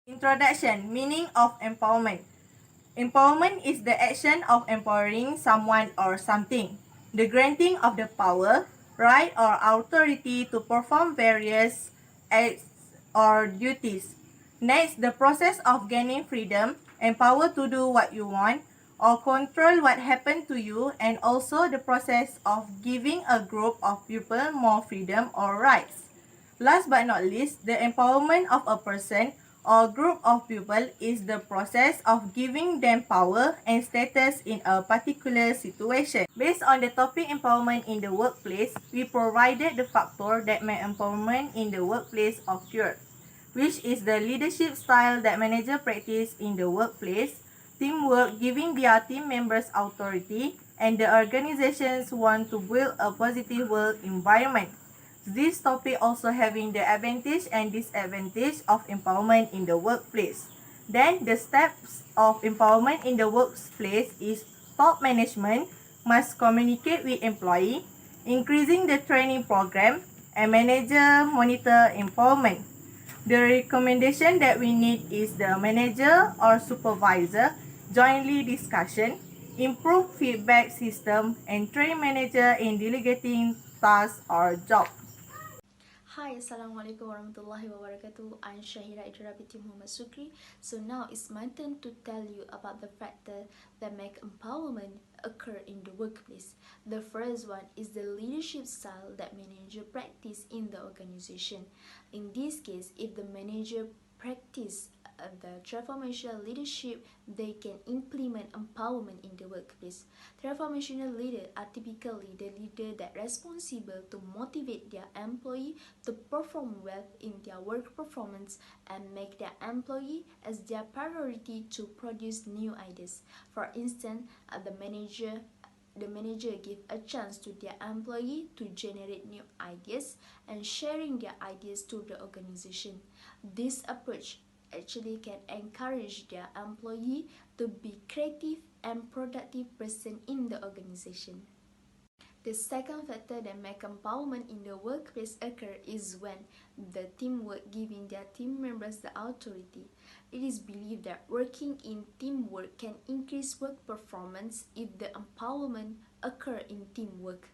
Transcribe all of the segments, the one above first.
Introduction. Meaning of empowerment. Empowerment is the action of empowering someone or something. The granting of the power, right, or authority to perform various acts or duties. Next, the process of gaining freedom and power to do what you want or control what happened to you, and also the process of giving a group of people more freedom or rights. Last but not least, the empowerment of a person or group of people is the process of giving them power and status in a particular situation. Based on the topic empowerment in the workplace, we provided the factor that make empowerment in the workplace occur, which is the leadership style that manager practice in the workplace, teamwork, giving their team members authority, and the organizations want to build a positive work environment. This topic also having the advantage and disadvantage of empowerment in the workplace. Then the steps of empowerment in the workplace is top management must communicate with employee, increasing the training program, and manager monitor empowerment. The recommendation that we need is the manager or supervisor jointly discussion, improve feedback system, and train manager in delegating tasks or job. Hi, Assalamualaikum warahmatullahi wabarakatuh. I'm Shahira Idra binti Muhammad Sukri. So now it's my turn to tell you about the factor that make empowerment occur in the workplace. The first one is the leadership style that manager practice in the organization. In this case, if the manager practice the transformational leadership, they can implement empowerment in the workplace. Transformational leaders are typically the leader that responsible to motivate their employee to perform well in their work performance and make their employee as their priority to produce new ideas. For instance, the manager give a chance to their employee to generate new ideas and sharing their ideas to the organization. This approach actually can encourage their employee to be creative and productive person in the organization. The second factor that make empowerment in the workplace occur is when the teamwork giving their team members the authority. It is believed that working in teamwork can increase work performance if the empowerment occur in teamwork.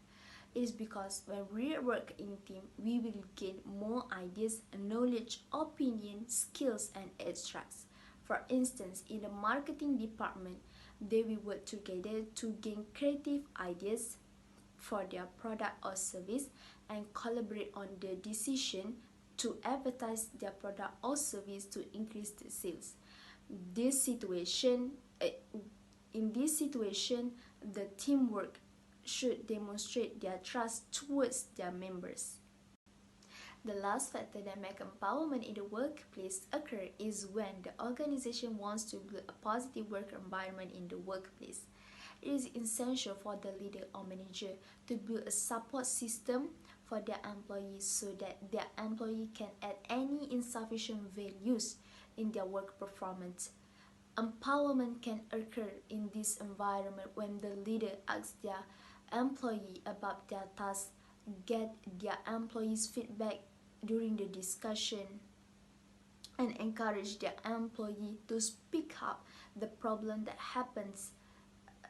It is because when we work in team, we will gain more ideas, knowledge, opinion, skills, and extracts. For instance, in the marketing department, they will work together to gain creative ideas for their product or service and collaborate on the decision to advertise their product or service to increase the sales. This situation, in this situation, the teamwork should demonstrate their trust towards their members. The last factor that makes empowerment in the workplace occur is when the organization wants to build a positive work environment in the workplace. It is essential for the leader or manager to build a support system for their employees so that their employee can add any insufficient values in their work performance. Empowerment can occur in this environment when the leader asks their employee about their tasks, get their employees' feedback during the discussion, and encourage their employee to speak up the problem that happens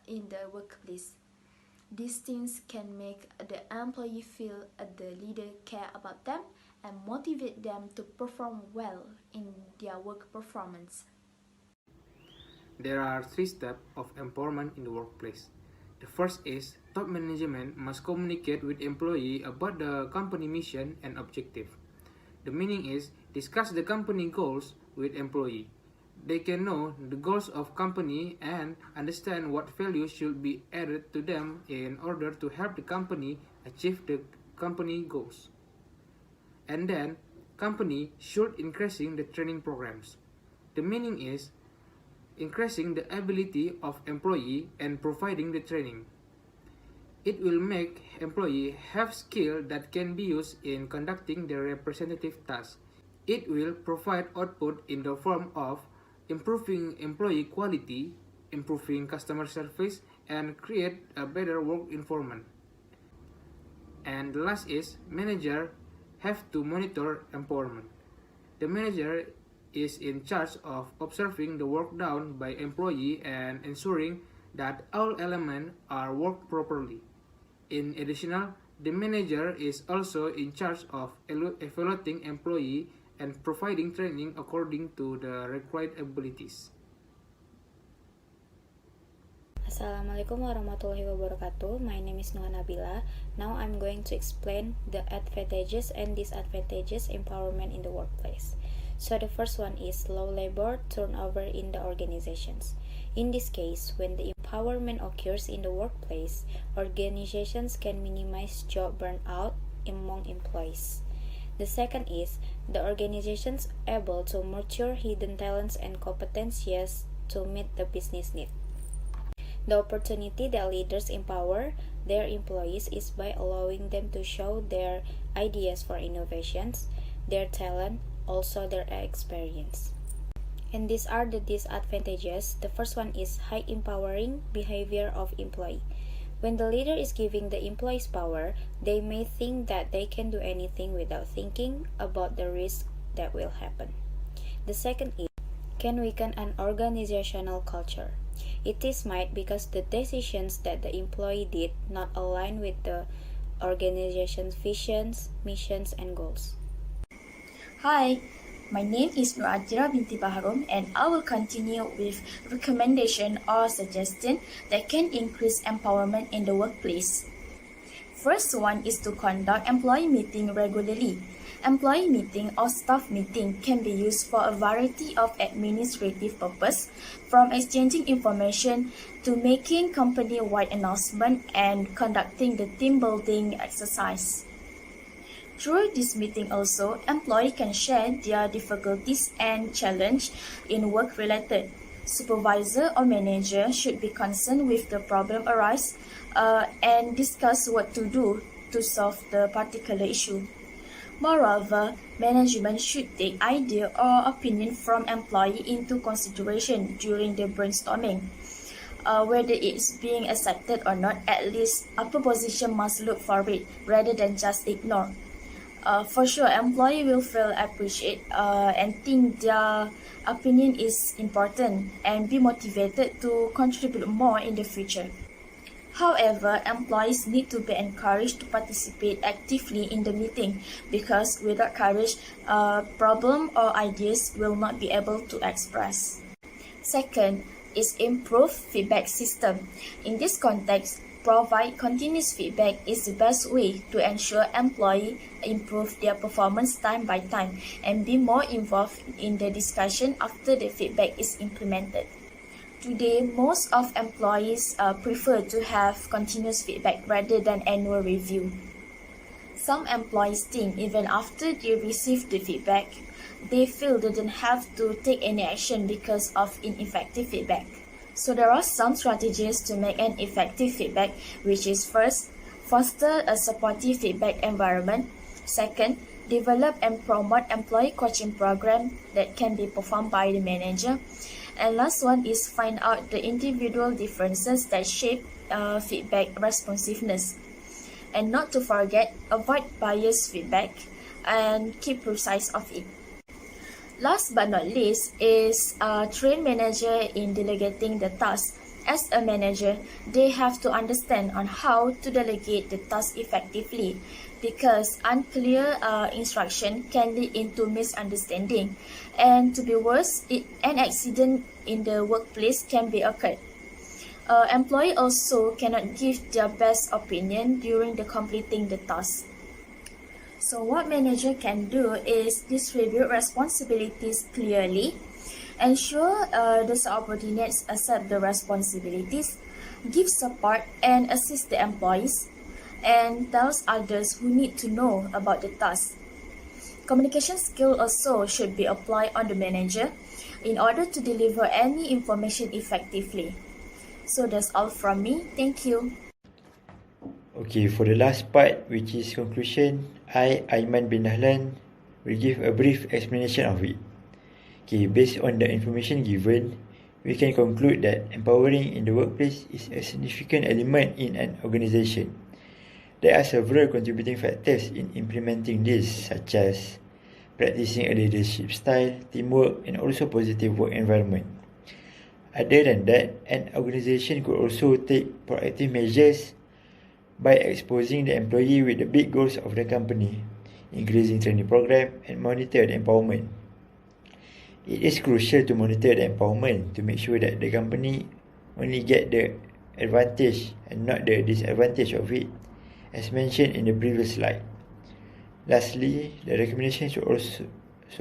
in the workplace. These things can make the employee feel the leader care about them and motivate them to perform well in their work performance. There are three steps of empowerment in the workplace. The first is top management must communicate with employee about the company mission and objective. The meaning is discuss the company goals with employee. They can know the goals of company and understand what values should be added to them in order to help the company achieve the company goals. And then company should increasing the training programs. The meaning is increasing the ability of employee and providing the training. It will make employee have skill that can be used in conducting their representative tasks. It will provide output in the form of improving employee quality, improving customer service, and create a better work environment. And the last is manager have to monitor empowerment. The manager is in charge of observing the work done by employee and ensuring that all elements are worked properly. In addition, the manager is also in charge of evaluating employee and providing training according to the required abilities. Assalamualaikum warahmatullahi wabarakatuh. My name is Nuha Nabila. Now I'm going to explain the advantages and disadvantages empowerment in the workplace. So the first one is low labor turnover in the organizations. In this case, when the empowerment occurs in the workplace, organizations can minimize job burnout among employees. The second is the organizations able to nurture hidden talents and competencies to meet the business need. The opportunity that leaders empower their employees is by allowing them to show their ideas for innovations, their talent, also their experience. And these are the disadvantages. The first one is high empowering behavior of employee. When the leader is giving the employees power, they may think that they can do anything without thinking about the risk that will happen. The second is can weaken an organizational culture. It is might because the decisions that the employee did not align with the organization's visions, missions, and goals. Hi, my name is Nur Ajira binti Baharum and I will continue with recommendation or suggestion that can increase empowerment in the workplace. First one is to conduct employee meeting regularly. Employee meeting or staff meeting can be used for a variety of administrative purposes, from exchanging information to making company-wide announcement and conducting the team building exercise. Through this meeting also, employees can share their difficulties and challenge in work related. Supervisor or manager should be concerned with the problem arise and discuss what to do to solve the particular issue. Moreover, management should take idea or opinion from employee into consideration during the brainstorming. Whether it's being accepted or not, at least upper position must look for it rather than just ignore. For sure, employee will feel appreciated and think their opinion is important and be motivated to contribute more in the future. However, employees need to be encouraged to participate actively in the meeting because without courage, problem or ideas will not be able to express. Second is improve feedback system. In this context, provide continuous feedback is the best way to ensure employees improve their performance time by time and be more involved in the discussion after the feedback is implemented. Today, most of employees prefer to have continuous feedback rather than annual review. Some employees think even after they receive the feedback, they feel they didn't have to take any action because of ineffective feedback. So there are some strategies to make an effective feedback, which is first, foster a supportive feedback environment. Second, develop and promote employee coaching program that can be performed by the manager. And last one is find out the individual differences that shape feedback responsiveness. And not to forget, avoid biased feedback and keep precise of it. Last but not least is train manager in delegating the task. As a manager, they have to understand on how to delegate the task effectively because unclear instruction can lead into misunderstanding. And to be worse, an accident in the workplace can be occurred. Employee also cannot give their best opinion during the completing the task. So what manager can do is distribute responsibilities clearly, ensure the subordinates accept the responsibilities, give support and assist the employees, and tells others who need to know about the task. Communication skill also should be applied on the manager in order to deliver any information effectively. So that's all from me. Thank you. Okay, for the last part, which is conclusion, I, Aiman bin Dahlan, will give a brief explanation of it. Okay, based on the information given, we can conclude that empowering in the workplace is a significant element in an organization. There are several contributing factors in implementing this, such as practicing a leadership style, teamwork, and also positive work environment. Other than that, an organization could also take proactive measures by exposing the employee with the big goals of the company, increasing training program, and monitor the empowerment. It is crucial to monitor the empowerment to make sure that the company only get the advantage and not the disadvantage of it, as mentioned in the previous slide. Lastly, the recommendation should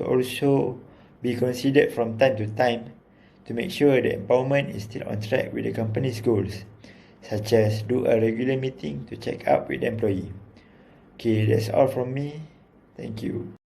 also be considered from time to time to make sure the empowerment is still on track with the company's goals, such as do a regular meeting to check up with the employee. Okay, that's all from me. Thank you.